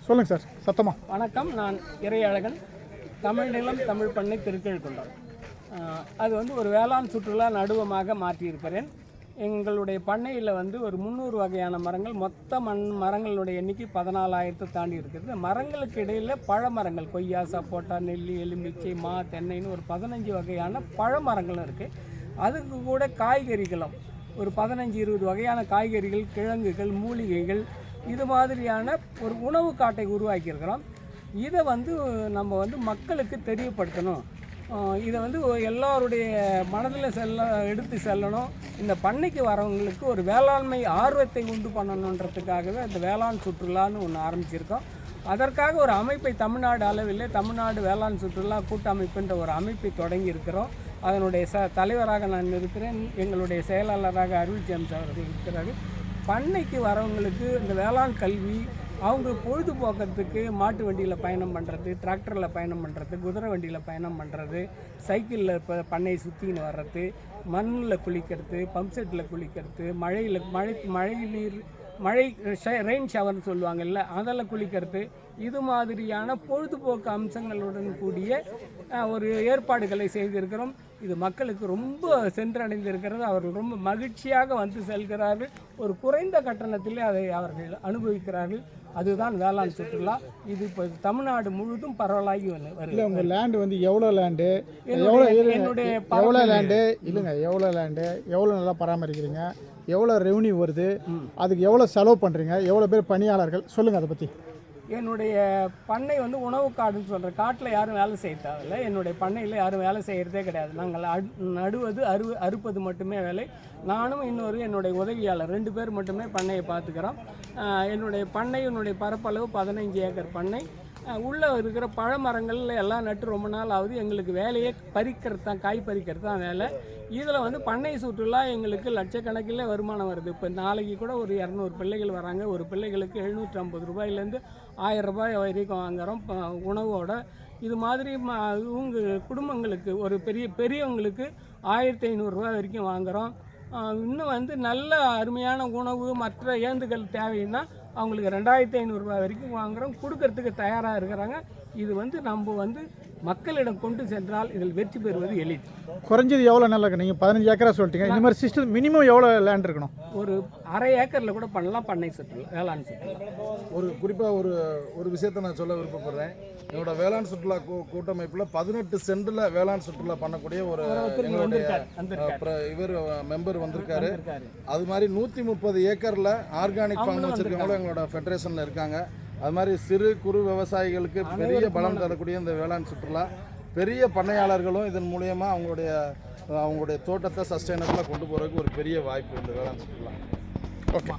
சொல்லுங்கள் சார் சத்தமாக. வணக்கம், நான் இறையழகன், தமிழ் நிலம் தமிழ் பண்ணை திருக்கழுக்குன்றம். அது வந்து ஒரு வேளாண் சுற்றுலா நடுவமாக மாற்றியிருக்கிறேன். எங்களுடைய பண்ணையில் வந்து ஒரு 300 வகையான மரங்கள், மொத்த மரங்களுடைய எண்ணிக்கை 14,000 தாண்டி இருக்குது. மரங்களுக்கு இடையில் பழமரங்கள், கொய்யா, சப்போட்டா, நெல்லி, எலுமிச்சை, மா, தென்னைன்னு ஒரு 15 வகையான பழமரங்களும் இருக்குது. அதுக்கு கூட காய்கறிகளும் ஒரு 15-20 வகையான காய்கறிகள், கிழங்குகள், மூலிகைகள், இது மாதிரியான ஒரு உணவு காட்டை உருவாக்கியிருக்கிறோம். இதை வந்து நம்ம வந்து மக்களுக்கு தெரியப்படுத்தணும். இதை வந்து எல்லாருடைய மனதில் எடுத்து செல்லணும். இந்த பண்ணைக்கு வரவங்களுக்கு ஒரு வேளாண்மை ஆர்வத்தை உண்டு பண்ணணுன்றதுக்காகவே அந்த வேளாண் சுற்றுலான்னு ஒன்று ஆரம்பிச்சிருக்கோம். அதற்காக ஒரு அமைப்பை தமிழ்நாடு அளவில் தமிழ்நாடு வேளாண் சுற்றுலா கூட்டமைப்புன்ற ஒரு அமைப்பை தொடங்கி இருக்கிறோம். அதனுடைய தலைவராக நான் இருக்கிறேன். எங்களுடைய செயலாளராக அருள் ஜேம்ஸ் அவர்கள் இருக்கிறார்கள். பண்ணைக்கு வரவங்களுக்கு இந்த வேளாண் கல்வி, அவங்க பொழுதுபோக்கிறதுக்கு மாட்டு வண்டியில் பயணம் பண்ணுறது, டிராக்டரில் பயணம் பண்ணுறது, குதிரை வண்டியில் பயணம் பண்ணுறது, சைக்கிளில் இப்போ பண்ணையை சுற்றின்னு வர்றது, மண்ணில் குளிக்கிறது, பம்ப் செட்டில் குளிக்கிறது, மழை ரெயின் ஷவர்னு சொல்லுவாங்கல்ல, அதில் குளிக்கிறது, இது மாதிரியான பொழுதுபோக்கு அம்சங்களுடன் கூடிய ஒரு ஏற்பாடுகளை செய்திருக்கிறோம். இது மக்களுக்கு ரொம்ப சென்றடைந்திருக்கிறது. அவர்கள் ரொம்ப மகிழ்ச்சியாக வந்து செல்கிறார்கள். ஒரு குறைந்த கட்டணத்திலே அதை அவர்கள் அனுபவிக்கிறார்கள். அதுதான் வேளாண் சுற்றுலா. இது இப்போ தமிழ்நாடு முழுதும் பரவலாகி வருது. உங்கள் லேண்டு வந்து எவ்வளோ லேண்டு, எவ்வளோ லேண்டு, எவ்வளோ நல்லா பராமரிக்கிறீங்க, எவ்வளோ ரெவன்யூ வருது, அதுக்கு எவ்வளோ செலவு பண்ணுறீங்க, எவ்வளோ பேர் பணியாளர்கள், சொல்லுங்கள் அதை பற்றி. என்னுடைய பண்ணை வந்து உணவு காடுன்னு சொல்கிறேன். காட்டில் யாரும் வேலை செய்ய தேவையில்லை. என்னுடைய பண்ணையில் யாரும் வேலை செய்கிறதே கிடையாது. நாங்கள் நடுவது அறுப்பது மட்டுமே வேலை. நானும் என்னுடைய உதவியாளர் 2 பேர் மட்டுமே பண்ணையை பார்த்துக்கிறோம். என்னுடைய பரப்பளவு 15 ஏக்கர் பண்ணை. உள்ளே இருக்கிற பழமரங்கள் எல்லாம் நட்டு ரொம்ப நாள் ஆகுது. எங்களுக்கு வேலையே பறிக்கிறது தான், காய் பறிக்கிறது தான் வேலை. இதில் வந்து பண்ணை சுற்றுலா எங்களுக்கு லட்சக்கணக்கில் வருமானம் வருது. இப்போ நாளைக்கு கூட ஒரு 200 பிள்ளைகள் வராங்க. ஒரு பிள்ளைகளுக்கு 750 ரூபாயிலேருந்து 1000 ரூபாய் வரைக்கும் வாங்குகிறோம் உணவோட. இது மாதிரி இவங்க குடும்பங்களுக்கு ஒரு பெரியவங்களுக்கு 1500 ரூபாய் வரைக்கும் வாங்குகிறோம். இன்னும் வந்து நல்ல அருமையான உணவு, மற்ற ஏந்துகள் தேவைன்னா அவங்களுக்கு 2500 ரூபாய் வரைக்கும் வாங்குகிறோம். கொடுக்கறதுக்கு தயாராக இருக்கிறாங்க. இது வந்து நம்ம வந்து மக்களிடம் கொண்டு சென்றால் இதில் வெற்றி பெறுவது எளிது. குறைஞ்சது எவ்வளோ நல்லா இருக்கு? நீங்கள் 15 ஏக்கரா சொல்லிட்டீங்க. இந்த மாதிரி சிஸ்டம் மினிமம் எவ்வளோ லேண்ட் இருக்கணும்? ஒரு அரை ஏக்கரில் கூட பண்ணலாம் பண்ணை சுற்றுலா, வேளாண் சுற்றுலா. ஒரு குறிப்பாக ஒரு விஷயத்தை நான் சொல்ல விருப்பப்படுறேன். என்னோட வேளாண் சுற்றுலா கூட்டமைப்பில் 18 சென்டில் வேளாண் சுற்றுலா பண்ணக்கூடிய ஒரு இவர் மெம்பர் வந்திருக்காரு. அது மாதிரி 130 ஏக்கரில் ஆர்கானிக் ஃபார்ம் வச்சுருக்கவங்களும் எங்களோட ஃபெடரேஷனில் இருக்காங்க. அது மாதிரி சிறு குறு விவசாயிகளுக்கு பெரிய பலம் தரக்கூடிய இந்த வேளாண் சுற்றுலா, பெரிய பண்ணையாளர்களும் இதன் மூலயமா அவங்களுடைய தோட்டத்தை சஸ்டைனபிளாக கொண்டு போகிறதுக்கு ஒரு பெரிய வாய்ப்பு இந்த வேளாண் சுற்றுலா. ஓகே.